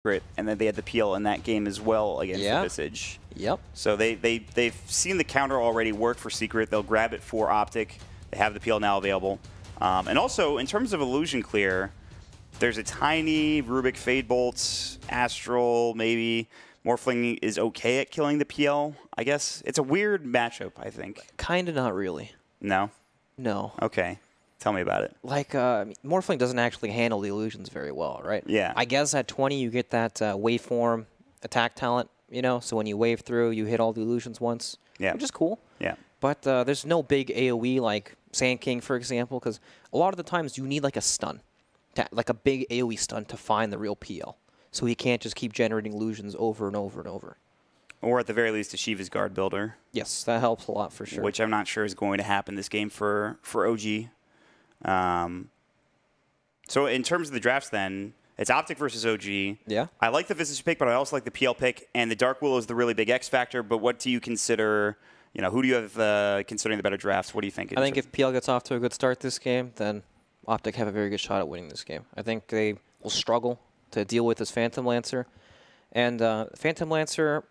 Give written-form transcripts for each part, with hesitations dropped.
and then they had the PL in that game as well against the Visage. Yep. So they've seen the counter already work for Secret. They'll grab it for Optic. They have the PL now available. And also, in terms of Illusion Clear, there's a tiny Rubik Fade Bolts, Astral, maybe. Morphling is okay at killing the PL, I guess. It's a weird matchup, I think. Kind of not really. No? No. Okay. Tell me about it. Like, Morphling doesn't actually handle the illusions very well, right? Yeah. I guess at 20 you get that waveform attack talent, you know? So when you wave through, you hit all the illusions once, which is cool. Yeah. But there's no big AoE like Sand King, for example, because a lot of the times you need like a stun, like a big AoE stun to find the real PL. So he can't just keep generating illusions over and over and over. Or at the very least, a Shiva's Guard builder. Yes, that helps a lot for sure. Which I'm not sure is going to happen this game for OG. So in terms of the drafts then, it's Optic versus OG. Yeah. I like the Visage pick, but I also like the PL pick. And the Dark Willow is the really big X factor. But what do you consider, you know, who do you have considering the better drafts? What do you think? I think if PL gets off to a good start this game, then Optic have a very good shot at winning this game. I think they will struggle to deal with this Phantom Lancer. And Phantom Lancer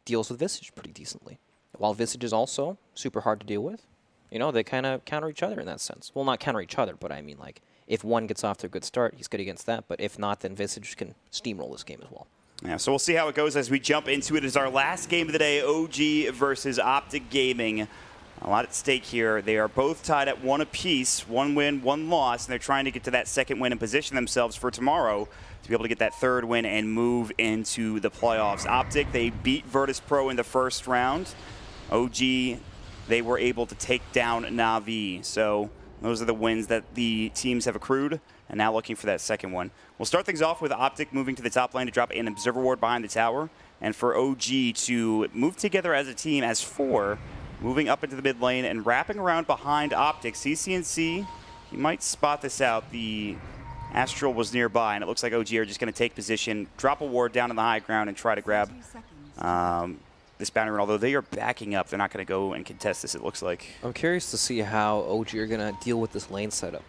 deals with Visage pretty decently. While Visage is also super hard to deal with, you know, they kind of counter each other in that sense. Well, not counter each other, but I mean, like, if one gets off to a good start, he's good against that. But if not, then Visage can steamroll this game as well. Yeah, so we'll see how it goes as we jump into it. It's our last game of the day, OG versus Optic Gaming. A lot at stake here. They are both tied at 1 apiece, 1 win, 1 loss, and they're trying to get to that second win and position themselves for tomorrow to be able to get that third win and move into the playoffs. Optic, they beat Virtus Pro in the first round. OG, they were able to take down Na'Vi. So those are the wins that the teams have accrued, and now looking for that second one. We'll start things off with Optic moving to the top lane to drop an Observer Ward behind the tower, and for OG to move together as a team as 4, moving up into the mid lane and wrapping around behind Optic. CCNC, he might spot this out. The Astral was nearby, and it looks like OG are just going to take position, drop a ward down on the high ground, and try to grab this boundary run. Although they are backing up, they're not going to go and contest this, it looks like. I'm curious to see how OG are going to deal with this lane setup,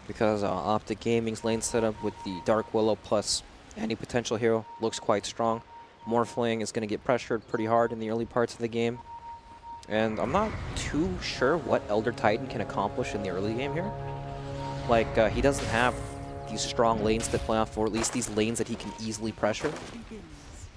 because Optic Gaming's lane setup with the Dark Willow plus any potential hero looks quite strong. Morphling is going to get pressured pretty hard in the early parts of the game. And I'm not too sure what Elder Titan can accomplish in the early game here. Like, he doesn't have these strong lanes to play off, or at least these lanes that he can easily pressure.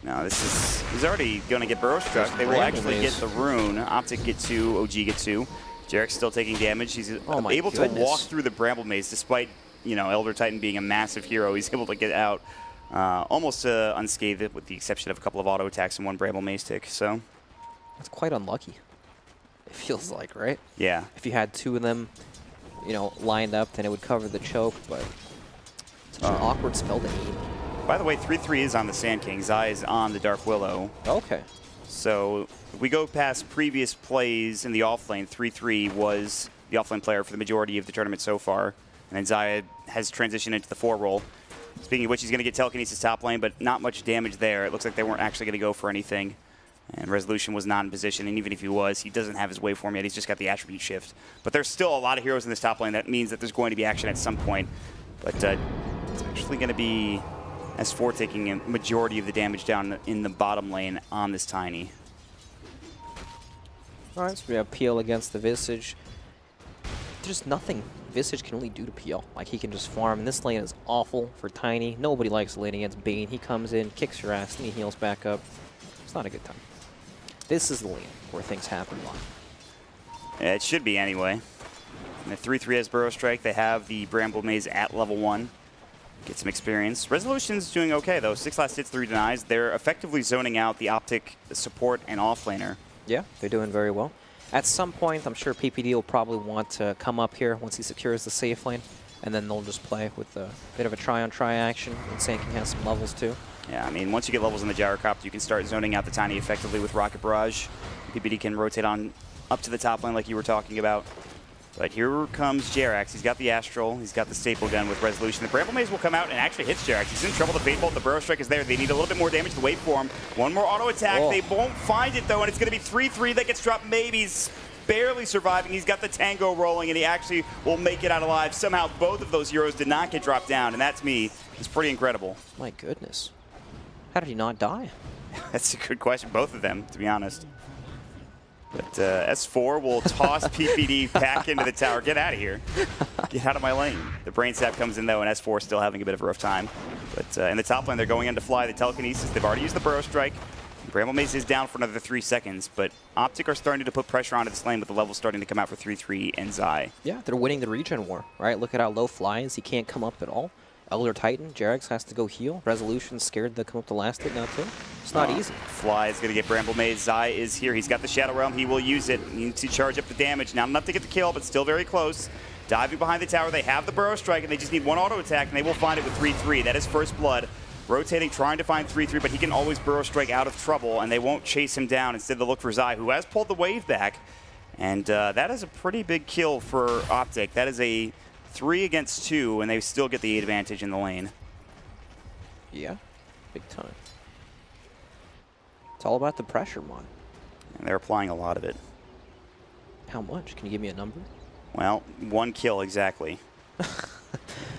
No, he's already going to get burrow struck. They will actually get the rune. Optic get 2, OG get 2. Jarek's still taking damage. He's able to walk through the Bramble Maze despite, you know, Elder Titan being a massive hero. He's able to get out almost unscathed with the exception of a couple of auto attacks and 1 Bramble Maze tick. So that's quite unlucky. It feels like, right? Yeah. If you had 2 of them, you know, lined up, then it would cover the choke, but such an awkward spell to aim. By the way, 3-3 is on the Sand King. Zai is on the Dark Willow. Okay. So if we go past previous plays in the offlane, 3-3 was the offlane player for the majority of the tournament so far. And then Zai has transitioned into the 4 role. Speaking of which, he's going to get telekinesis top lane, but not much damage there. It looks like they weren't actually going to go for anything. And Resolution was not in position, and even if he was, he doesn't have his waveform yet. He's just got the attribute shift. But there's still a lot of heroes in this top lane. That means that there's going to be action at some point. But it's actually going to be S4 taking a majority of the damage down in the bottom lane on this Tiny. All right, so we have PL against the Visage. There's nothing Visage can really do to PL. Like, he can just farm, and this lane is awful for Tiny. Nobody likes the lane against Bane. He comes in, kicks your ass, and he heals back up. It's not a good time. This is the lane where things happen a lot. Yeah, it should be anyway. And the 3-3 has Burrow Strike. They have the Bramble Maze at level 1. Get some experience. Resolution's doing okay, though. 6 last hits, 3 denies. They're effectively zoning out the Optic support and offlaner. Yeah, they're doing very well. At some point, I'm sure PPD will probably want to come up here once he secures the safe lane, and then they'll just play with a bit of a try-on-try action, and Sand King has some levels, too. Yeah, I mean, once you get levels in the Gyrocopter, you can start zoning out the Tiny effectively with Rocket Barrage. PPD can rotate on up to the top lane like you were talking about. But here comes Jerax. He's got the Astral. He's got the Staple Gun with Resolution. The Bramble Maze will come out and actually hits Jerax. He's in trouble. The Fate Bolt, the Burrow Strike is there. They need a little bit more damage to wait for him. 1 more auto attack. They won't find it, though, and it's going to be 3-3 that gets dropped. Maybe's barely surviving. He's got the Tango rolling, and he actually will make it out alive. Somehow both of those heroes did not get dropped down, and that, to me, is pretty incredible. My goodness. How did he not die? That's a good question, both of them, to be honest. But S4 will toss PPD back into the tower. Get out of here. Get out of my lane. The brain sap comes in, though, and S4 still having a bit of a rough time. But in the top lane, they're going in to fly the telekinesis. They've already used the burrow strike. Bramble Maze is down for another 3 seconds, but Optic are starting to put pressure onto this lane with the levels starting to come out for 3-3 and Zai. Yeah, they're winning the regen war, right? Look at how low Fly is. He can't come up at all. Elder Titan, Jarex has to go heal. Resolution's scared to come up to last hit now, too. It's not easy. Fly is going to get Bramble Maze. Zai is here. He's got the Shadow Realm. He will use it. He needs to charge up the damage. Not enough to get the kill, but still very close. Diving behind the tower. They have the Burrow Strike, and they just need one auto attack, and they will find it with 3-3. That is first blood. Rotating, trying to find 3-3, but he can always Burrow Strike out of trouble, and they won't chase him down. Instead, they'll look for Zai, who has pulled the wave back. And that is a pretty big kill for Optic. That is a 3 against 2, and they still get the advantage in the lane. Yeah, big time. It's all about the pressure, man. And they're applying a lot of it. How much? Can you give me a number? Well, 1 kill exactly.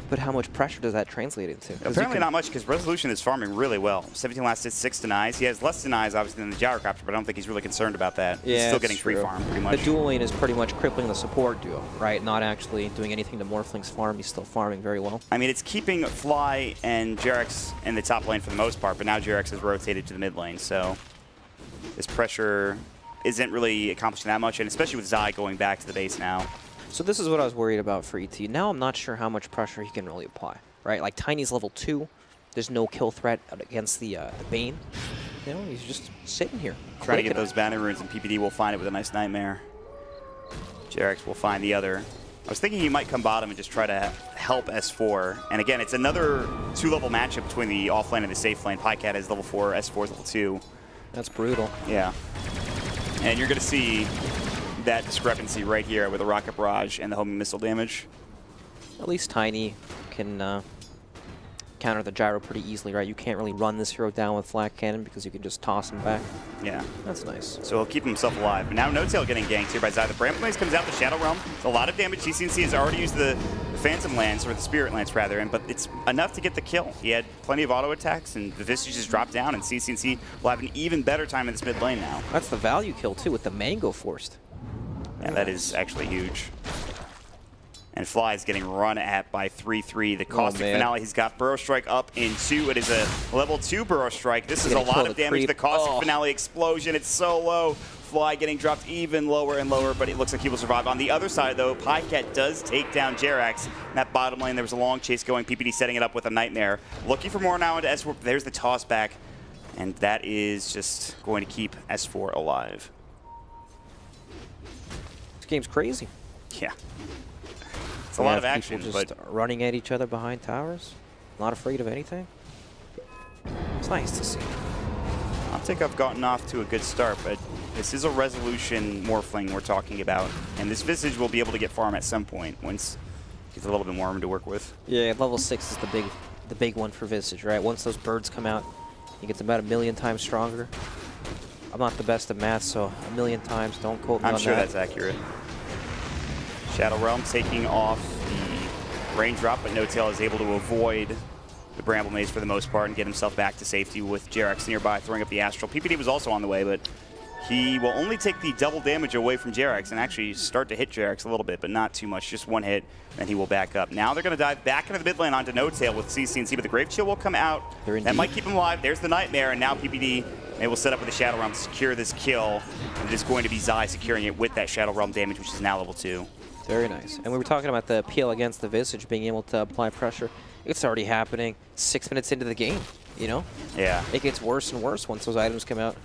But how much pressure does that translate into? Apparently not much, because Resolution is farming really well. 17 last hits, 6 denies. He has less denies, obviously, than the Gyrocopter, but I don't think he's really concerned about that. Yeah, he's still getting free farm, pretty much. The dual lane is pretty much crippling the support duo, right? Not actually doing anything to Morphling's farm. He's still farming very well. I mean, it's keeping Fly and Jarex in the top lane for the most part, but now Jarex has rotated to the mid lane, so this pressure isn't really accomplishing that much, and especially with Zai going back to the base now. So this is what I was worried about for ET. Now I'm not sure how much pressure he can really apply, right? Like Tiny's level 2. There's no kill threat against the Bane. You know, he's just sitting here. Trying to get those banner runes, and PPD will find it with a nice Nightmare. Jarex will find the other. I was thinking he might come bottom and just try to help S4. And again, it's another 2-level matchup between the off lane and the safe lane. Pycat is level 4, S4 is level 2. That's brutal. Yeah. And you're going to see that discrepancy right here with the Rocket Barrage and the homing missile damage. At least Tiny can counter the gyro pretty easily, right? You can't really run this hero down with Flak Cannon because you can just toss him back. Yeah. That's nice. So he'll keep himself alive. But now No-Tail getting ganked here by Zai. The Bramble Maze comes out, the Shadow Realm. It's a lot of damage. CCNC has already used the Phantom Lance, or the Spirit Lance rather, but it's enough to get the kill. He had plenty of auto attacks, and the Visage just dropped down, and CCNC will have an even better time in this mid lane now. That's the value kill, too, with the Mango forced. Yeah, that is actually huge. And Fly is getting run at by 3-3. The Caustic Finale, he's got Burrow Strike up in 2. It is a level 2 Burrow Strike. This is a lot of damage. The Caustic Finale explosion, it's so low. Fly getting dropped even lower and lower, but it looks like he will survive. On the other side, though, Pycat does take down Jarex. In that bottom lane, there was a long chase going. PPD setting it up with a Nightmare. Looking for more now into S4. There's the toss back. And that is just going to keep S4 alive. This game's crazy. Yeah. It's a lot of action, just running at each other behind towers, not afraid of anything. It's nice to see. I think I've gotten off to a good start, but this is a Resolution Morphling we're talking about, and this Visage will be able to get farm at some point once he gets a little bit more room to work with. Yeah, level 6 is the big one for Visage, right? Once those birds come out, he gets about 1,000,000 times stronger. I'm not the best at math, so 1,000,000 times. Don't quote me on that. I'm sure that's accurate. Shadow Realm taking off the raindrop, but No-Tail is able to avoid the Bramble Maze for the most part and get himself back to safety with Jarex nearby, throwing up the Astral. PPD was also on the way, but he will only take the double damage away from Jarex and actually start to hit Jarex a little bit, but not too much, just one hit, and he will back up. Now they're going to dive back into the mid lane onto No-Tail with CCNC, but the Grave Chill will come out. That might keep him alive. There's the Nightmare, and now PPD will set up with the Shadow Realm to secure this kill. And it is going to be Zai securing it with that Shadow Realm damage, which is now level 2. Very nice. And we were talking about the peel against the Visage being able to apply pressure. It's already happening 6 minutes into the game, you know? Yeah. It gets worse and worse once those items come out.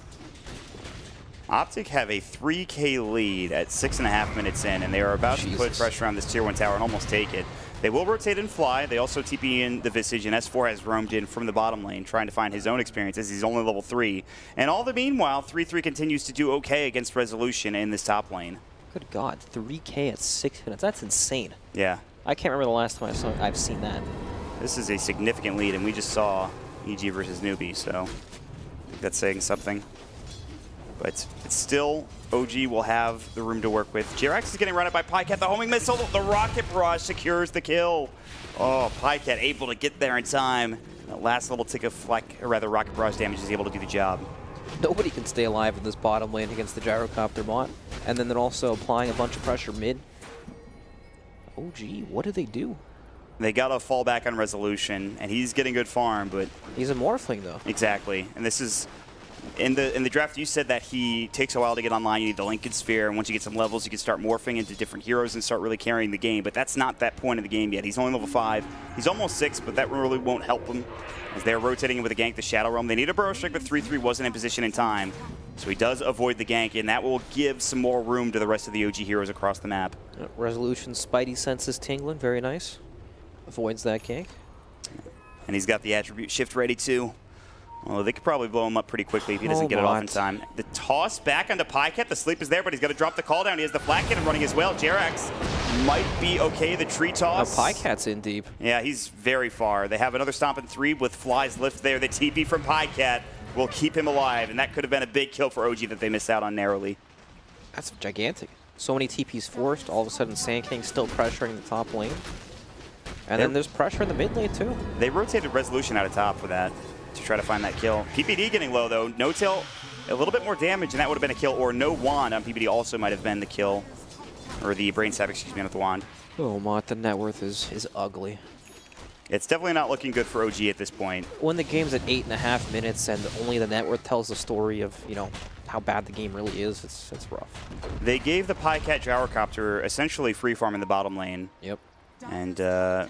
Optic have a 3K lead at 6.5 minutes in, and they are about to put pressure on this Tier 1 tower and almost take it. They will rotate and fly. They also TP in the Visage, and S4 has roamed in from the bottom lane, trying to find his own experience as he's only level 3. And all the meanwhile, 3-3 continues to do okay against Resolution in this top lane. Good God, 3K at 6 minutes. That's insane. Yeah. I can't remember the last time I've seen that. This is a significant lead, and we just saw EG versus Newbie, so I think that's saying something. But it's still, OG will have the room to work with. Jarex is getting run up by Pycat. The homing missile, the Rocket Barrage secures the kill. Oh, Pycat able to get there in time. That last little tick of Fleck, or rather Rocket Barrage damage is able to do the job. Nobody can stay alive in this bottom lane against the Gyrocopter bot. And then they're also applying a bunch of pressure mid. Oh, gee, what do they do? They got to fall back on Resolution, and he's getting good farm, but... He's a Morphling, though. Exactly. And this is... In the draft, you said that he takes a while to get online. You need the Lincoln Sphere, and once you get some levels, you can start morphing into different heroes and start really carrying the game. But that's not that point of the game yet. He's only level 5. He's almost 6, but that really won't help him as they're rotating with a gank the Shadow Realm. They need a Burrow Strike, but 3-3 wasn't in position in time. So he does avoid the gank, and that will give some more room to the rest of the OG heroes across the map. Resolution Spidey senses tingling. Very nice. Avoids that gank. And he's got the attribute shift ready, too. Well, they could probably blow him up pretty quickly if he doesn't get it off in time. The toss back onto Pycat. The sleep is there, but he's got to drop the call down. He has the flat cannon running as well. Jerax might be okay. The tree toss. Pycat's in deep. Yeah, he's very far. They have another stomp in 3 with Fly's lift there. The TP from Pycat will keep him alive, and that could have been a big kill for OG that they missed out on narrowly. That's gigantic. So many TPs forced. All of a sudden, Sand King still pressuring the top lane. And then there's pressure in the mid lane, too. They rotated Resolution out of top for that, to try to find that kill. PPD getting low, though. No Tail, a little bit more damage, and that would have been a kill. Or no Wand on PPD also might have been the kill. Or the Brain Stab, excuse me, with the Wand. Oh, Mott, the net worth is ugly. It's definitely not looking good for OG at this point. When the game's at 8.5 minutes and only the net worth tells the story of, you know, how bad the game really is, it's rough. They gave the Pycat Gyrocopter essentially free farm in the bottom lane. Yep. And they're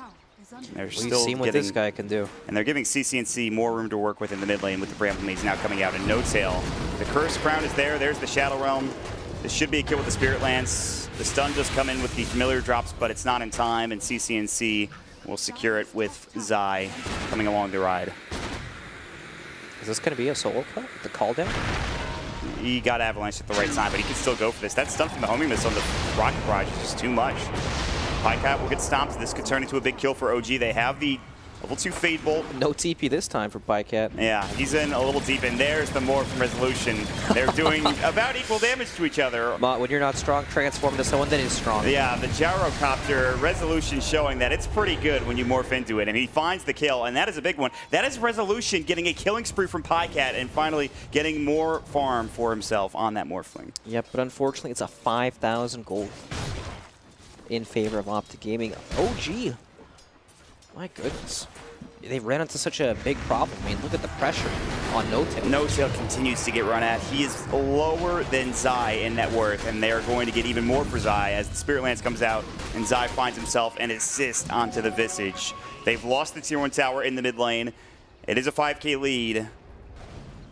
We've still seen what this guy can do. And they're giving CCNC more room to work with in the mid lane with the Bramble Maze now coming out. And No Tail. The Cursed Crown is there. There's the Shadow Realm. This should be a kill with the Spirit Lance. The stun does come in with the familiar drops, but it's not in time. And CCNC will secure it with Zai coming along the ride. Is this going to be a solo kill? The call down? He got Avalanche at the right time, but he can still go for this. That stun from the homing missile on the Rocket Barrage is just too much. Pycat will get stomped. This could turn into a big kill for OG. They have the level 2 Fade Bolt. No TP this time for Pycat. Yeah, he's in a little deep, and there's the more from Resolution. They're doing about equal damage to each other. But when you're not strong, transform into someone that is strong. Yeah, the Gyrocopter Resolution showing that it's pretty good when you morph into it, and he finds the kill, and that is a big one. That is Resolution getting a killing spree from Pycat and finally getting more farm for himself on that Morphling. Yep, but unfortunately it's a 5,000 gold in favor of Optic Gaming. OG. My goodness. They ran into such a big problem. I mean, look at the pressure on No Tail. No Tail continues to get run at. He is lower than Zai in net worth, and they're going to get even more for Zai as the Spirit Lance comes out and Zai finds himself an assist onto the Visage. They've lost the Tier 1 tower in the mid lane. It is a 5K lead,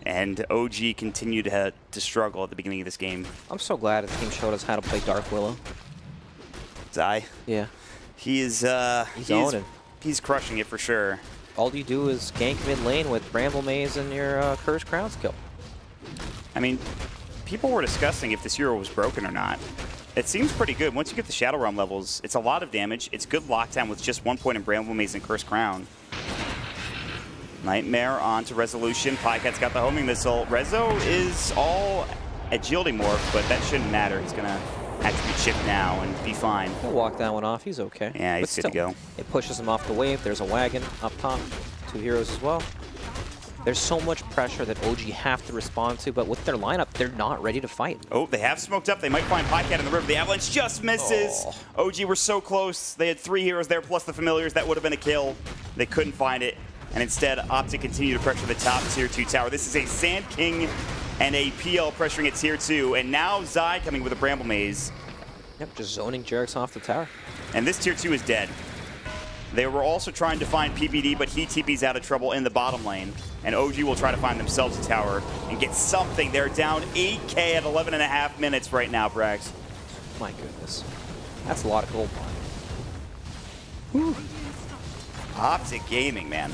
and OG continued to struggle at the beginning of this game. I'm so glad the team showed us how to play Dark Willow. Zai? Yeah. He is, he's crushing it for sure. All you do is gank mid lane with Bramble Maze and your Cursed Crown skill. I mean, people were discussing if this hero was broken or not. It seems pretty good. Once you get the Shadow Realm levels, it's a lot of damage. It's good lockdown with just 1 point in Bramble Maze and Cursed Crown. Nightmare onto Resolution. Pycat's got the homing missile. Rezo is all agility morph, but that shouldn't matter. He's going to attribute shift now and be fine. He'll walk that one off. He's okay. Yeah, he's good to go. It pushes him off the wave. There's a wagon up top. 2 heroes as well. There's so much pressure that OG have to respond to, but with their lineup, they're not ready to fight. Oh, they have smoked up. They might find Pycat in the river. The Avalanche just misses. Oh. OG were so close. They had 3 heroes there plus the familiars. That would have been a kill. They couldn't find it. And instead, Optic continue to pressure the top Tier 2 tower. This is a Sand King and a PL pressuring at Tier 2. And now Zai coming with a Bramble Maze. Yep, just zoning Jerax off the tower. And this Tier 2 is dead. They were also trying to find PPD, but he TP's out of trouble in the bottom lane. And OG will try to find themselves a tower and get something. They're down 8K at 11.5 minutes right now, Brax. My goodness. That's a lot of gold. Whew. Optic Gaming, man.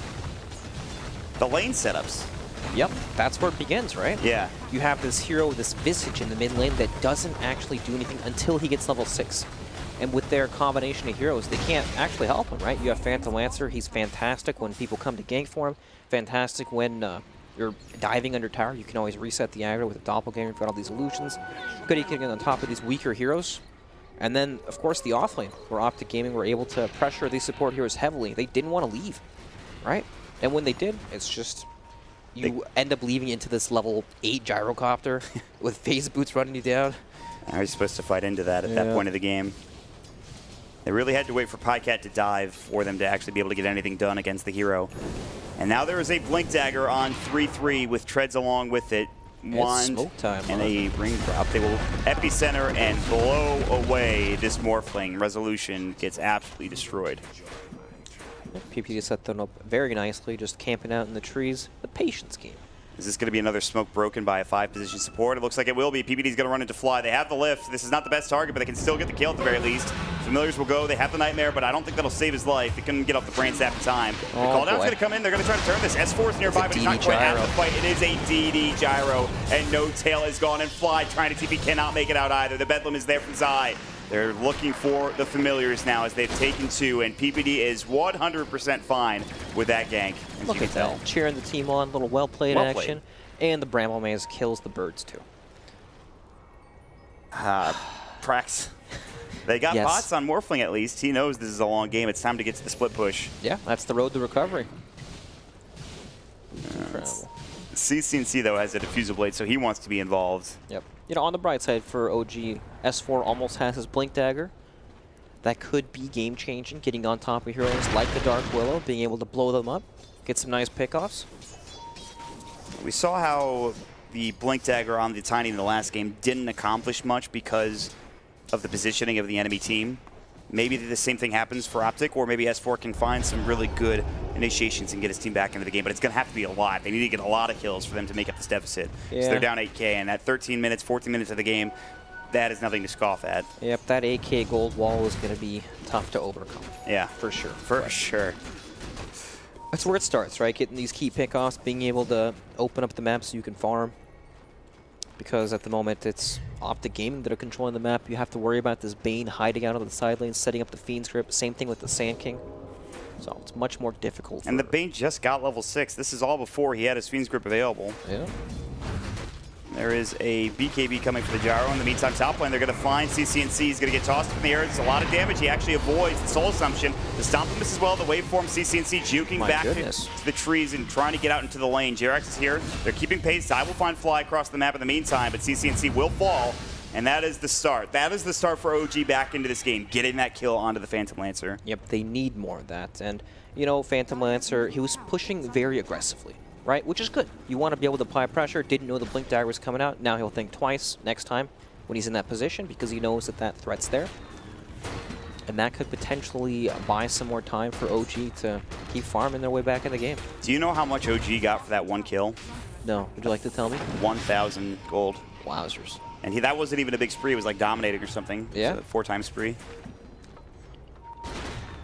The lane setups. Yep, that's where it begins, right? Yeah. You have this hero, this Visage in the mid lane that doesn't actually do anything until he gets level 6. And with their combination of heroes, they can't actually help him, right? You have Phantom Lancer. He's fantastic when people come to gank for him. Fantastic when you're diving under tower. You can always reset the aggro with a Doppelganger. You've got all these illusions. Good he can get on top of these weaker heroes. And then, of course, the offlane, where Optic Gaming were able to pressure these support heroes heavily. They didn't want to leave, right? And when they did, it's just you end up leaving into this level 8 gyrocopter with phase boots running you down. How are you supposed to fight into that at that point of the game? They really had to wait for Pycat to dive for them to actually be able to get anything done against the hero. And now there is a Blink Dagger on 3-3 with treads along with it. Wand smoke time, and a ring drop. They will epicenter and blow away this Morphling. Resolution gets absolutely destroyed. PPD set them up very nicely, just camping out in the trees. The patience game. Is this going to be another smoke broken by a 5-position support? It looks like it will be. PPD's going to run into Fly. They have the lift. This is not the best target, but they can still get the kill at the very least. Familiars will go. They have the Nightmare, but I don't think that'll save his life. He couldn't get off the brain sap in time. The call down's going to come in. They're going to try to turn this. S4 is nearby, but he's not quite out of the fight. It is a DD gyro, and no tail is gone. And Fly trying to TP cannot make it out either. The Bedlam is there from Zai. They're looking for the Familiars now as they've taken 2, and PPD is 100% fine with that gank. Look at that. Cheering the team on. Little well-played action. And the Bramble Maze kills the birds, too. Prax. They got bots on Morphling at least. He knows this is a long game. It's time to get to the split push. Yeah, that's the road to recovery. CC&C, though, has a Diffusal Blade, so he wants to be involved. Yep. You know, on the bright side for OG, S4 almost has his Blink Dagger. That could be game-changing, getting on top of heroes like the Dark Willow, being able to blow them up, get some nice pickoffs. We saw how the Blink Dagger on the Tiny in the last game didn't accomplish much because of the positioning of the enemy team. Maybe the same thing happens for Optic, or maybe S4 can find some really good initiations and get his team back into the game, but it's going to have to be a lot. They need to get a lot of kills for them to make up this deficit. Yeah. So they're down 8K, and at 13 minutes, 14 minutes of the game, that is nothing to scoff at. Yep, that 8K gold wall is going to be tough to overcome. Yeah. For sure. For sure. That's where it starts, right? Getting these key pickoffs, being able to open up the map so you can farm. Because at the moment, it's Optic Gaming that are controlling the map. You have to worry about this Bane hiding out on the side lanes, setting up the Fiend's Grip. Same thing with the Sand King. So it's much more difficult. And the Bane just got level 6. This is all before he had his Fiend's Grip available. Yeah. There is a BKB coming for the gyro. In the meantime, top lane, they're going to find CC&C. He's going to get tossed up in the air. It's a lot of damage. He actually avoids the Soul Assumption. The Stomp him as well. The waveform, CC&C juking back to the trees and trying to get out into the lane. JRX is here. They're keeping pace. Zai will find Fly across the map in the meantime, but CC&C will fall. And that is the start. That is the start for OG back into this game, getting that kill onto the Phantom Lancer. Yep, they need more of that. And, you know, Phantom Lancer, he was pushing very aggressively. Right, which is good. You want to be able to apply pressure. Didn't know the Blink Dagger was coming out. Now he'll think twice next time when he's in that position because he knows that that threat's there. And that could potentially buy some more time for OG to keep farming their way back in the game. Do you know how much OG got for that one kill? No. Would you like to tell me? 1,000 gold. Wowzers. And that wasn't even a big spree. It was like dominating or something. Yeah. It was a 4-time spree.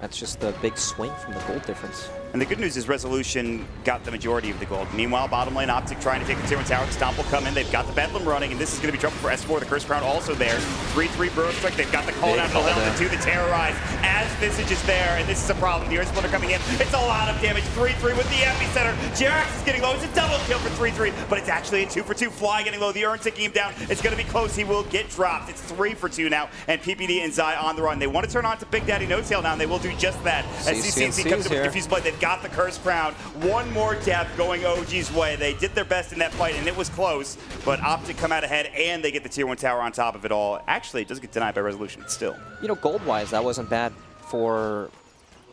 That's just the big swing from the gold difference. And the good news is Resolution got the majority of the gold. Meanwhile, bottom lane, Optic trying to take the Tier 1 tower. The Stomp will come in. They've got the Bedlam running, and this is going to be trouble for S4. The Curse Crown also there. 3-3 Burrow Strike. They've got the call down to the Helmet 2, the Terrorize. As Visage is there, and this is a problem. The Earth Splitter coming in. It's a lot of damage. 3-3 with the epicenter. JRX is getting low. It's a double kill for 3-3, but it's actually a 2-for-2. Fly getting low. The Urn taking him down. It's going to be close. He will get dropped. It's 3-for-2 now, and PPD and Zai on the run. They want to turn on to Big Daddy No Tail now, and they will do just that. As CC&C comes in with Diffuse Blade, they've got the Curse Crown. One more death going OG's way. They did their best in that fight, and it was close, but Optic come out ahead, and they get the Tier 1 tower on top of it all. Actually, it does get denied by Resolution, but still. You know, gold-wise, that wasn't bad for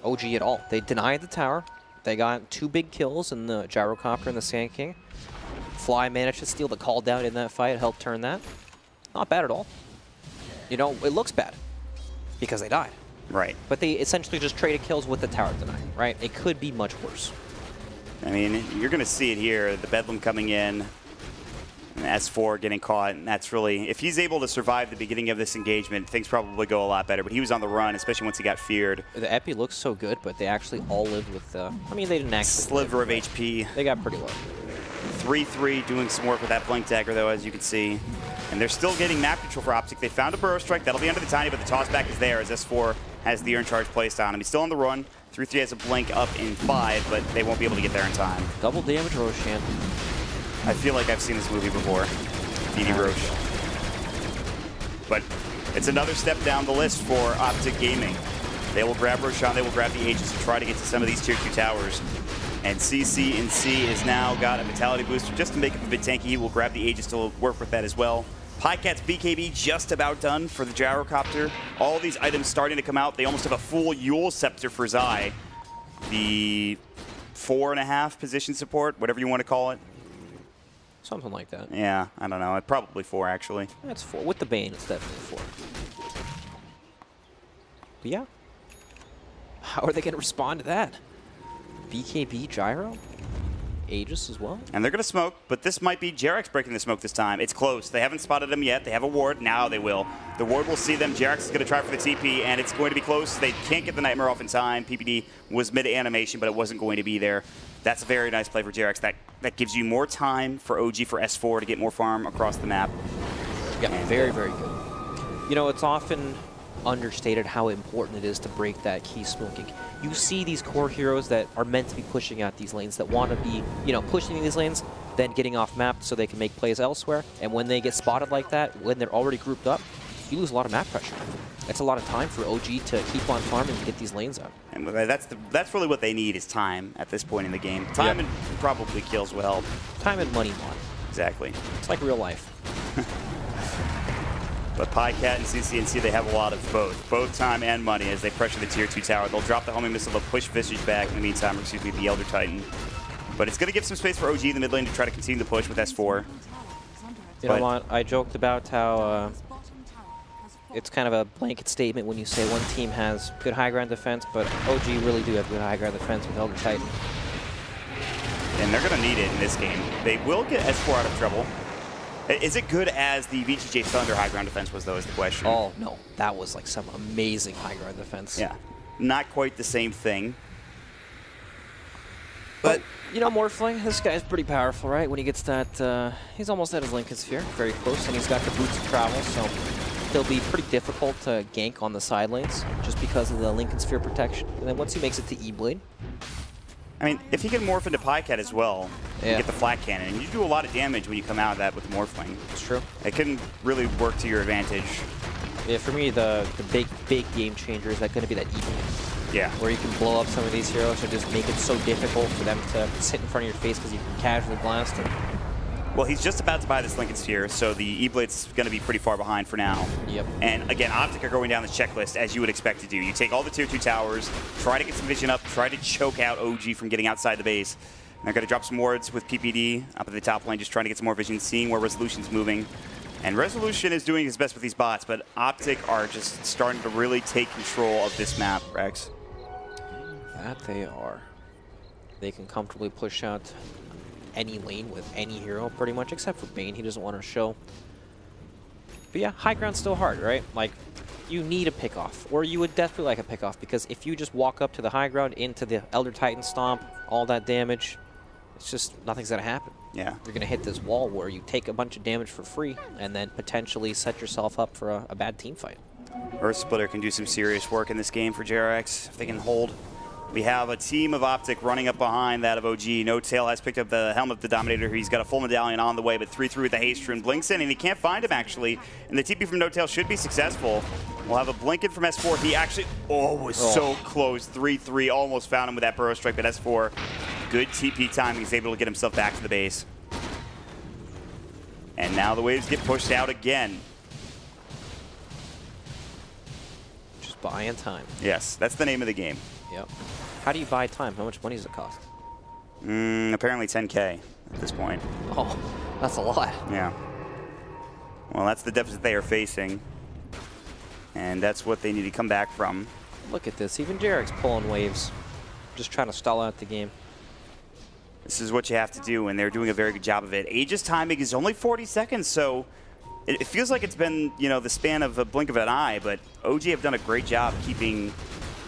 OG at all. They denied the tower. They got 2 big kills in the Gyrocopter and the Sand King. Fly managed to steal the call down in that fight, helped turn that. Not bad at all. You know, it looks bad because they died. Right. But they essentially just traded kills with the tower denied, right? It could be much worse. I mean, you're going to see it here. The Bedlam coming in, and S4 getting caught, and that's really, if he's able to survive the beginning of this engagement, things probably go a lot better. But he was on the run, especially once he got feared. The Epi looks so good, but they actually all lived with, I mean, they didn't actually sliver of HP. They got pretty low. 3-3 doing some work with that Blink Dagger, though, as you can see. And they're still getting map control for Optic. They found a Burrow Strike. That'll be under the Tiny, but the toss back is there as S4 has the Urn Charge placed on him. He's still on the run. 3-3 has a Blink up in 5, but they won't be able to get there in time. Double damage Roshan. I feel like I've seen this movie before. DD Roche. But it's another step down the list for Optic Gaming. They will grab Roshan, they will grab the Aegis and try to get to some of these Tier 2 towers. And CC&C has now got a Vitality Booster just to make him a bit tanky. He will grab the Aegis to work with that as well. Pycat's BKB just about done for the Gyrocopter. All these items starting to come out. They almost have a full Yule Scepter for Zai. The 4.5 position support, whatever you want to call it. Something like that. Yeah, I don't know. Probably 4, actually. That's 4. With the Bane, it's definitely 4. But yeah. How are they going to respond to that? BKB Gyro? Aegis as well? And they're going to smoke, but this might be JerAx breaking the smoke this time. It's close. They haven't spotted him yet. They have a ward. Now they will. The ward will see them. JerAx is going to try for the TP, and it's going to be close. They can't get the Nightmare off in time. PPD was mid-animation, but it wasn't going to be there. That's a very nice play for JerAx. That gives you more time for OG for S4 to get more farm across the map. Yeah, and very, very good. You know, it's often understated how important it is to break that key smoking. You see these core heroes that are meant to be pushing out these lanes, that want to be, you know, pushing these lanes, then getting off map so they can make plays elsewhere. And when they get spotted like that, when they're already grouped up, you lose a lot of map pressure. That's a lot of time for OG to keep on farming and get these lanes out. And that's really what they need, is time at this point in the game. Time and probably kills will help. Time and money mod. Exactly. It's like real life. But Pycat and CC&C, they have a lot of both time and money as they pressure the tier 2 tower. They'll drop the homing missile, they'll push Visage back in the meantime, or excuse me, the Elder Titan. But it's going to give some space for OG in the mid lane to try to continue the push with S4. You know what? I joked about how it's kind of a blanket statement when you say one team has good high ground defense, but OG really do have good high ground defense with Elder Titan. And they're going to need it in this game. They will get S4 out of trouble. Is it good as the VGJ Thunder high ground defense was, though, is the question. Oh, no. That was like some amazing high ground defense. Yeah. Not quite the same thing. But, you know, Morphling, this guy's pretty powerful, right? When he gets that, he's almost at his Lincoln Sphere, very close, and he's got the boots of travel, so he'll be pretty difficult to gank on the side lanes just because of the Lincoln Sphere protection. And then once he makes it to E-Blade. I mean, if he can morph into Pycat as well, and get the flat cannon, and you do a lot of damage when you come out of that with the Morphling. It's true. It can really work to your advantage. Yeah, for me, the big game changer is going to be that E-Blade. Yeah. Where you can blow up some of these heroes and just make it so difficult for them to sit in front of your face because you can casually blast them. Well, he's just about to buy this Lincoln Sphere, so the E-Blade's going to be pretty far behind for now. Yep. And again, Optic are going down the checklist as you would expect to do. You take all the tier 2 towers, try to get some vision up, try to choke out OG from getting outside the base. And they're going to drop some wards with PPD up at the top lane, just trying to get some more vision, seeing where Resolution's moving. And Resolution is doing his best with these bots, but Optic are just starting to really take control of this map, Rex. That they are. They can comfortably push out any lane with any hero, pretty much, except for Bane. He doesn't want to show. But yeah, high ground's still hard, right? Like, you need a pick-off, or you would definitely like a pick-off, because if you just walk up to the high ground, into the Elder Titan stomp, all that damage, it's just, nothing's going to happen. Yeah. You're going to hit this wall where you take a bunch of damage for free, and then potentially set yourself up for a bad team fight. Earth Splitter can do some serious work in this game for JerAx, if they can hold. We have a team of Optic running up behind that of OG. No Tail has picked up the helmet of the Dominator. He's got a full medallion on the way, but 3-3 with the haste rune. Blinks in, and he can't find him, actually. And the TP from No Tail should be successful. We'll have a blink in from S4. He actually, was so close. 3-3, almost found him with that Burrow Strike, but S4, good TP time. He's able to get himself back to the base. And now the waves get pushed out again. Just buying time. Yes, that's the name of the game. Yep. How do you buy time? How much money does it cost? Apparently 10K at this point. Oh, that's a lot. Yeah. Well, that's the deficit they are facing. And that's what they need to come back from. Look at this. Even JerAx's pulling waves. Just trying to stall out the game. This is what you have to do, and they're doing a very good job of it. Aegis timing is only 40 seconds, so it feels like it's been, you know, the span of a blink of an eye, but OG have done a great job keeping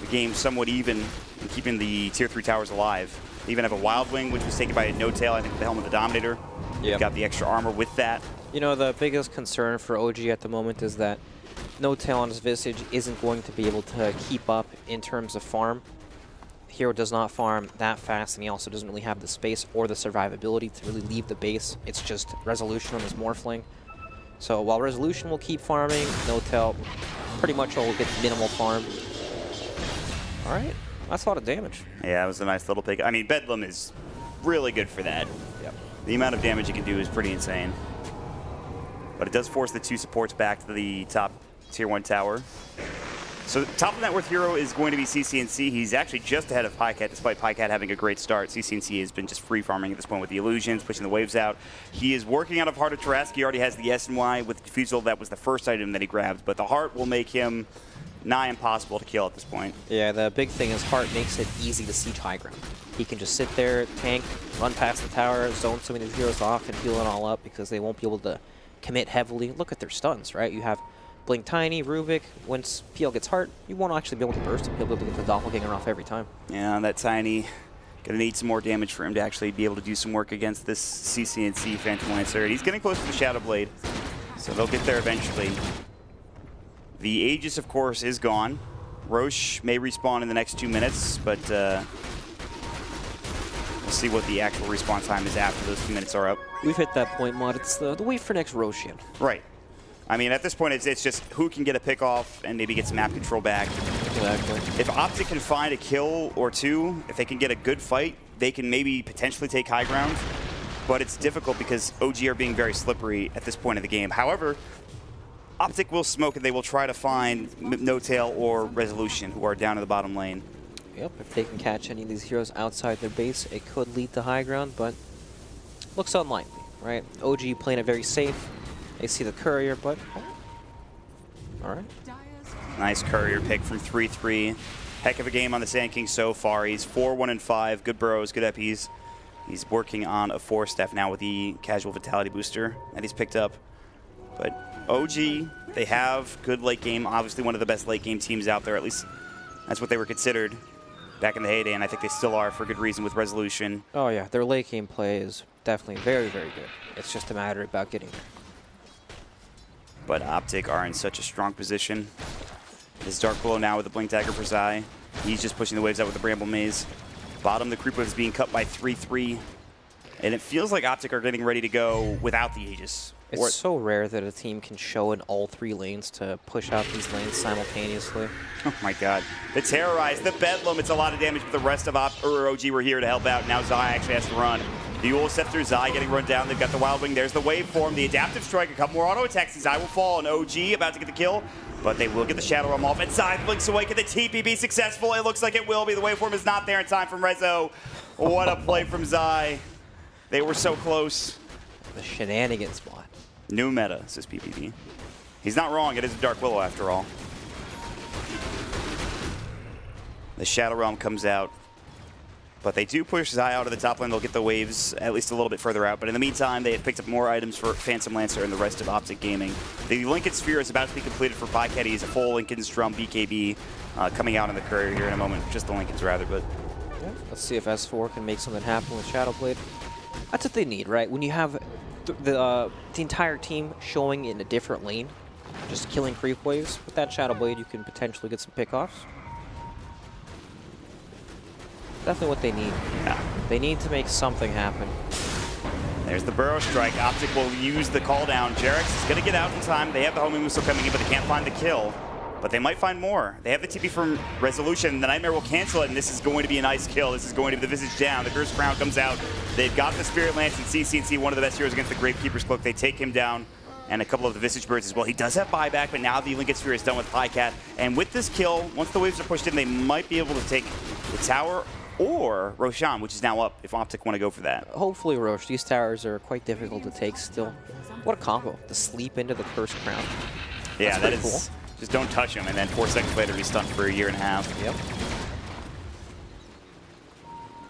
the game somewhat even and keeping the tier 3 towers alive. They even have a Wild Wing, which was taken by a No Tail, I think, with the helmet of the Dominator. They've got the extra armor with that. You know, the biggest concern for OG at the moment is that No Tail on his Visage isn't going to be able to keep up in terms of farm. Hero does not farm that fast, and he also doesn't really have the space or the survivability to really leave the base. It's just Resolution on his Morphling. So while Resolution will keep farming, No Tail pretty much will get minimal farm. All right, That's a lot of damage. Yeah, it was a nice little pick. I mean, Bedlam is really good for that. Yep. The amount of damage it can do is pretty insane. But it does force the 2 supports back to the top tier 1 tower. So top of net worth hero is going to be CCNC. He's actually just ahead of PyCat, despite PyCat having a great start. CCNC has been just free farming at this point with the illusions, pushing the waves out. He is working out of Heart of Tarrasque. He already has the S and Y with Diffusal. That was the first item that he grabbed, but the Heart will make him nigh impossible to kill at this point. Yeah, the big thing is Heart makes it easy to siege high ground. He can just sit there, tank, run past the tower, zone some of these heroes off, and heal it all up because they won't be able to commit heavily. Look at their stuns, right? You have Blink Tiny, Rubik. Once PL gets Heart, you won't actually be able to burst him. He'll be able to get the Doppelganger off every time. Yeah, that Tiny gonna need some more damage for him to actually be able to do some work against this CCNC Phantom Lancer. And he's getting close to the Shadow Blade, so they'll get there eventually. The Aegis, of course, is gone. Roche may respawn in the next 2 minutes, but we'll see what the actual respawn time is after those 2 minutes are up. We've hit that point, Mod. It's the wait for next Roshian. Right. I mean, at this point, it's just who can get a pick off and maybe get some map control back. Exactly. If Optic can find a kill or 2, if they can get a good fight, they can maybe potentially take high ground. But it's difficult because OG are being very slippery at this point of the game. However, Optic will smoke and they will try to find No Tail or Resolution, who are down in the bottom lane. Yep, if they can catch any of these heroes outside their base, it could lead to high ground, but looks unlikely, right? OG playing it very safe. They see the courier, but all right. Nice courier pick from 3-3. Heck of a game on the Sand King so far. He's 4-1-5. Good burrows, good EPs. He's working on a 4-step now with the casual vitality booster that he's picked up. But OG, they have good late game. Obviously one of the best late game teams out there. At least that's what they were considered back in the heyday, and I think they still are for good reason with Resolution. Oh yeah, their late game play is definitely very, very good. It's just a matter about getting there. But Optic are in such a strong position. This Dark Willow now with the Blink Dagger for Zai. He's just pushing the waves out with the Bramble Maze. Bottom, the creep wave is being cut by 3-3. And it feels like Optic are getting ready to go without the Aegis. It's so rare that a team can show in all 3 lanes to push out these lanes simultaneously. Oh my god. The Terrorize, the Bedlam, it's a lot of damage, but the rest of OG were here to help out. Now Zai actually has to run. The Ul Scepter, Zai getting run down. They've got the Wild Wing. There's the Waveform, the Adaptive Strike, a couple more auto attacks. Zai will fall, and OG about to get the kill, but they will get the Shadow Realm off. And Zai blinks away. Can the TP be successful? It looks like it will be. The Waveform is not there in time from Rezo. What a play from Zai. They were so close. The shenanigans mod. New meta, says PPD. He's not wrong. It is a Dark Willow after all. The Shadow Realm comes out. But they do push Zai out of the top lane. They'll get the waves at least a little bit further out. But in the meantime, they have picked up more items for Phantom Lancer and the rest of Optic Gaming. The Lincoln Sphere is about to be completed for PyCat. He's a full Lincoln's Drum BKB coming out in the courier here in a moment. Just the Lincolns, rather. But yeah, let's see if S4 can make something happen with Shadow Blade. That's what they need, right? When you have the entire team showing in a different lane, just killing creep waves, with that Shadow Blade, you can potentially get some pickoffs. Definitely what they need. Yeah. They need to make something happen. There's the Burrow Strike. Optic will use the call down. Jarex is going to get out in time. They have the homing missile coming in, but they can't find the kill. But they might find more. They have the TP from Resolution. The Nightmare will cancel it, and this is going to be a nice kill. This is going to be the Visage down. The Cursed Crown comes out. They've got the Spirit Lance and CCNC, one of the best heroes against the Gravekeeper's Cloak. They take him down, and a couple of the Visage Birds as well. He does have buyback, but now the Lincoln Sphere is done with PyCat. And with this kill, once the waves are pushed in, they might be able to take the tower or Roshan, which is now up if Optic want to go for that. Hopefully Roche. These towers are quite difficult to take still. What a combo. To sleep into the Cursed Crown. Yeah, that is cool. Just don't touch him, and then 4 seconds later he's stunned for a year and a half. Yep.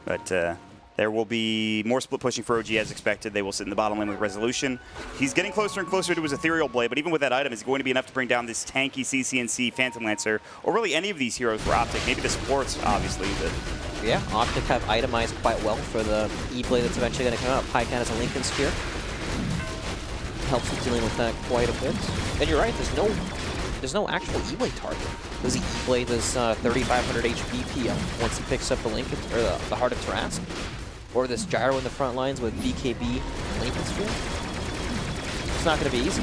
But there will be more split pushing for OG as expected. They will sit in the bottom lane with Resolution. He's getting closer and closer to his Ethereal Blade, but even with that item, it's going to be enough to bring down this tanky CCNC Phantom Lancer, or really any of these heroes for Optic. Maybe the supports, obviously. But yeah, Optic have itemized quite well for the E-Blade that's eventually going to come out. PyCat has a Lincoln Sphere. Helps with dealing with that quite a bit. And you're right, there's no actual E-Blade target. Because the E-Blade does 3,500 HP PL once he picks up the Lincoln, or the Heart of Tarrasque. Or this Gyro in the front lines with BKB Lincoln Sphere. It's not going to be easy.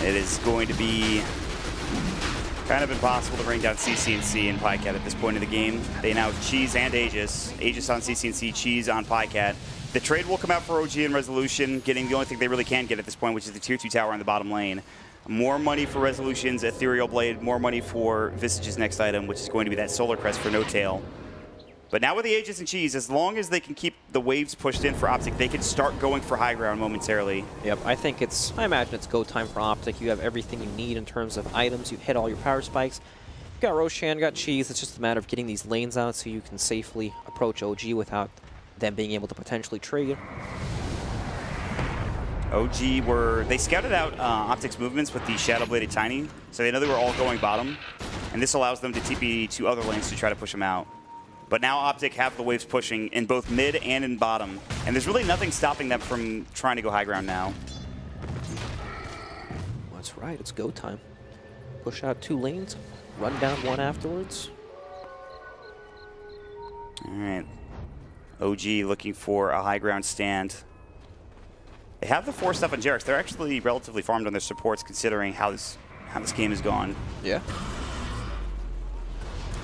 it is going to be Kind of impossible to bring down CC&C and PyCat at this point in the game. They now have Cheese and Aegis. Aegis on CC&C, Cheese on PyCat. The trade will come out for OG and Resolution, getting the only thing they really can get at this point, which is the Tier 2 tower on the bottom lane. More money for Resolution's Ethereal Blade, more money for Visage's next item, which is going to be that Solar Crest for No Tail. But now with the Aegis and Cheese, as long as they can keep the waves pushed in for Optic, they can start going for high ground momentarily. Yep, I imagine it's go time for Optic. You have everything you need in terms of items. You've hit all your power spikes. You've got Roshan, got Cheese. It's just a matter of getting these lanes out so you can safely approach OG without them being able to potentially trade. OG they scouted out Optic's movements with the Shadow Bladed Tiny, so they know they were all going bottom. And this allows them to TP to other lanes to try to push them out. But now Optic have the waves pushing in both mid and in bottom. And there's really nothing stopping them from trying to go high ground now. That's right, it's go time. Push out 2 lanes, run down 1 afterwards. All right. OG looking for a high ground stand. They have the 4 stuff on Jerax. They're actually relatively farmed on their supports considering how this game has gone. Yeah.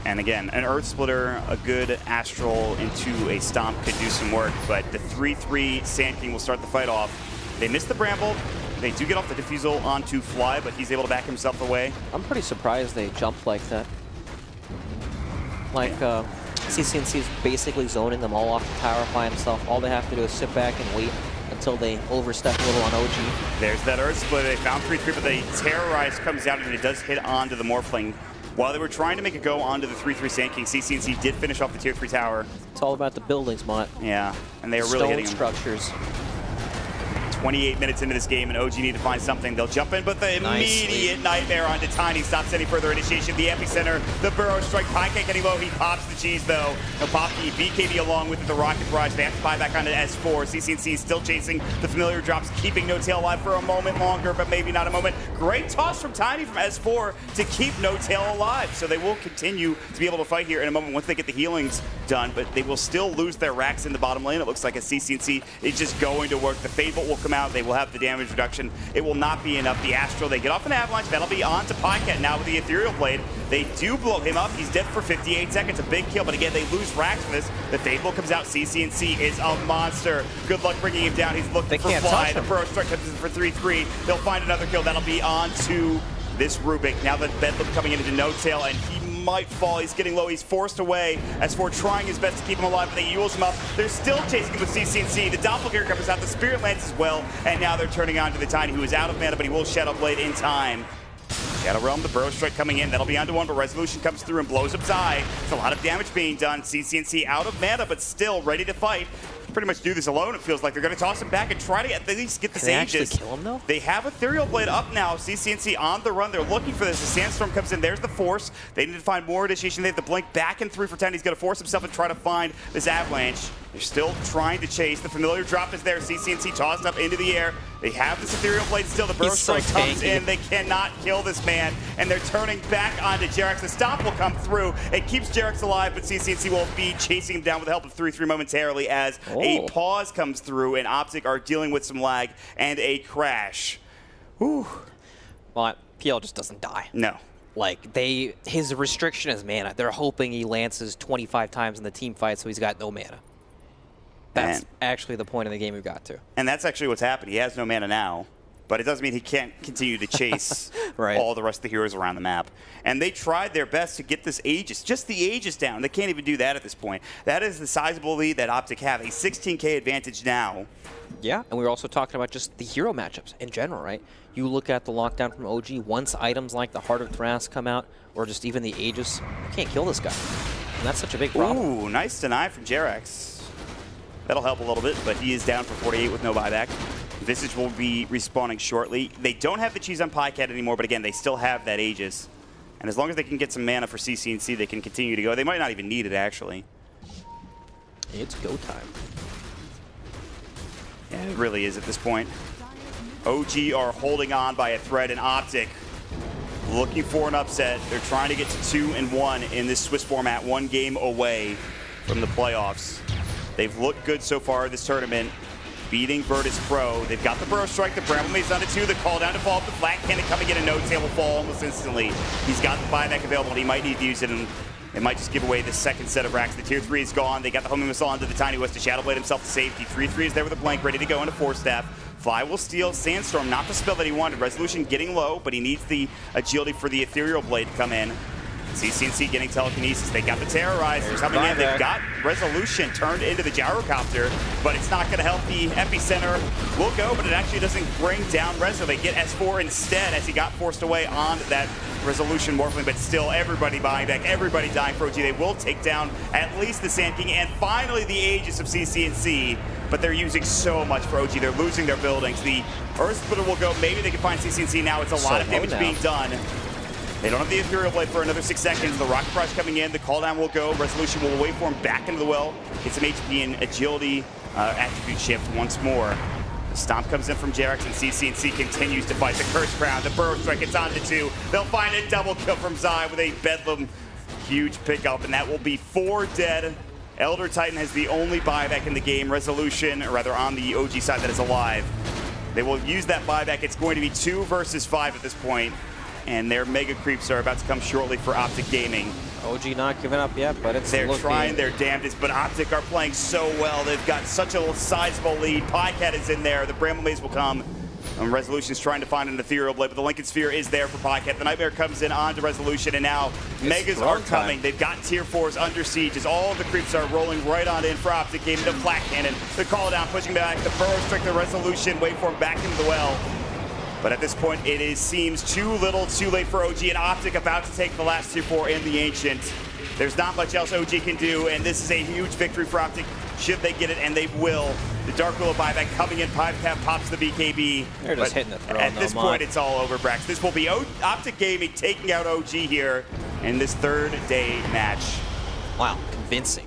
And again, an Earth Splitter, a good Astral into a Stomp could do some work, but the 3-3 Sand King will start the fight off. They miss the Bramble. They do get off the Diffusal onto Fly, but he's able to back himself away. I'm pretty surprised they jumped like that. Like, CC&C is basically zoning them all off the tower by himself. All they have to do is sit back and wait until they overstep a little on OG. There's that Earth Splitter. They found 3-3, but the Terrorize comes out and it does hit onto the Morphling. While they were trying to make it go onto the 3-3 Sand King, CC&C did finish off the Tier 3 tower. It's all about the buildings, Mott. Yeah, and they are really hitting them. Structures. 28 minutes into this game, and OG need to find something. They'll jump in, but the immediate Nightmare onto Tiny stops any further initiation. The epicenter, the Burrow Strike. PyCat getting low. He pops the Cheese, though. No pop the BKB along with the Rocket Barrage. They have to buy back onto S4. CC&C is still chasing the familiar drops, keeping No Tail alive for a moment longer, but maybe not a moment. Great toss from Tiny from S4 to keep No Tail alive. So they will continue to be able to fight here in a moment once they get the healings done, but they will still lose their racks in the bottom lane. It looks like a CC&C is just going to work. The Fable will come out. They will have the damage reduction. It will not be enough. The Astral, they get off an Avalanche. That'll be on to PyCat now with the Ethereal Blade. They do blow him up. He's dead for 58 seconds. A big kill, but again, they lose racks for this. The Fable comes out. CC&C is a monster. Good luck bringing him down. He's looking for Fly. The Burrow Strike comes in for 3-3. They'll find another kill. That'll be on to this Rubik. Now the Bedlam coming into No Tail, and he might fall. He's getting low. He's forced away. S4 trying his best to keep him alive, but they use him up. They're still chasing him with CC&C. The Doppelganger comes out. The Spirit lands as well, and now they're turning on to the Tiny, who is out of mana, but he will Shadow Blade in time. Shadow Realm, the Burrow Strike coming in. That'll be onto 1, but Resolution comes through and blows up Zai. It's a lot of damage being done. CC&C out of mana, but still ready to fight. Pretty much do this alone, it feels like. They're going to toss him back and try to at least get this Aegis. Can they actually kill him, though? They have Ethereal Blade up now. CC&C on the run. They're looking for this. The Sandstorm comes in. There's the Force. They need to find more initiation. They have the Blink back in 3 for 10. He's going to force himself and try to find this Avalanche. They're still trying to chase. The familiar drop is there. CC&C tossed up into the air. They have this Ethereal Blade still. The Burrow Strike comes in. They cannot kill this man, and they're turning back onto Jerax. The Stomp will come through. It keeps Jerax alive, but CC&C will be chasing him down with the help of 3-3 momentarily as a pause comes through, and Optic are dealing with some lag and a crash. Whew. Well, PL just doesn't die. No. Like, his restriction is mana. They're hoping he lances 25 times in the team fight, so he's got no mana. That's actually the point of the game we got to. And that's actually what's happened. He has no mana now, but it doesn't mean he can't continue to chase all the rest of the heroes around the map. And they tried their best to get this Aegis, just the Aegis down. They can't even do that at this point. That is the sizable lead that Optic have, a 16K advantage now. Yeah, and we were also talking about just the hero matchups in general, right? You look at the lockdown from OG, once items like the Heart of Thras come out, or just even the Aegis, you can't kill this guy. And that's such a big problem. Ooh, nice deny from Jerax. That'll help a little bit, but he is down for 48 with no buyback. Visage will be respawning shortly. They don't have the Cheese on PyCat anymore, but again, they still have that Aegis. And as long as they can get some mana for CC&C, they can continue to go. They might not even need it, actually. It's go time. Yeah, it really is at this point. OG are holding on by a thread, and Optic looking for an upset. They're trying to get to 2-1 in this Swiss format, 1 game away from the playoffs. They've looked good so far this tournament. beating Virtus Pro. They've got the Burrow Strike, the Bramble Maze on it too, the call down to fall off the flat cannon coming in, a no-tail will fall almost instantly. He's got the buyback available, and he might need to use it, and it might just give away the second set of racks. The tier 3 is gone. They got the homing missile onto the Tiny West to Shadow Blade himself to safety. 3-3 is there with a blank, ready to go into 4-staff. Fly will steal Sandstorm, not the spell that he wanted. Resolution getting low, but he needs the agility for the Ethereal Blade to come in. CC&C getting telekinesis. They got the Terrorize. They're coming in. They've got Resolution turned into the Gyrocopter, but it's not going to help. The Epicenter will go, but it actually doesn't bring down Reso. They get S4 instead as he got forced away on that Resolution Morphling, but still everybody buying back, everybody dying for OG. They will take down at least the Sand King and finally the Aegis of CC&C, but they're using so much for OG. They're losing their buildings. The Earth Splitter will go. Maybe they can find CC&C now. It's a lot of damage being done. They don't have the Ethereal Blade for another 6 seconds. The Rocket Barrage coming in. The call down will go. Resolution will wait for him back into the well. Get some HP and agility attribute shift once more. The Stomp comes in from Jerax, and CC&C continues to fight. The Curse Crown, the Burrow Strike, it's on to 2. They'll find a double kill from Zai with a Bedlam huge pickup, and that will be 4 dead. Elder Titan has the only buyback in the game. Resolution, or rather on the OG side, that is alive. They will use that buyback. It's going to be 2 versus 5 at this point. And their mega creeps are about to come shortly for Optic Gaming. OG not giving up yet, but it's They're trying their damnedest, but Optic are playing so well. They've got such a sizable lead. Podcat is in there. The Bramble Maze will come. And Resolution's trying to find an Ethereal Blade, but the Lincoln Sphere is there for Podcat. The Nightmare comes in onto Resolution, and now Megas are coming. They've got tier 4s under siege as all of the creeps are rolling right on in for Optic Gaming. The Flat Cannon, the call down, pushing back. The Burrow Strike, the Resolution, wait for him back into the well. But at this point, it seems too little, too late for OG, and Optic about to take the last tier 4 in the Ancient. There's not much else OG can do, and this is a huge victory for Optic, should they get it, and they will. The Dark Willow buyback coming in, Podcat pops the BKB. They're just hitting the throw. At this point, it's all over, Brax. This will be Optic Gaming taking out OG here in this 3rd day match. Wow, convincing.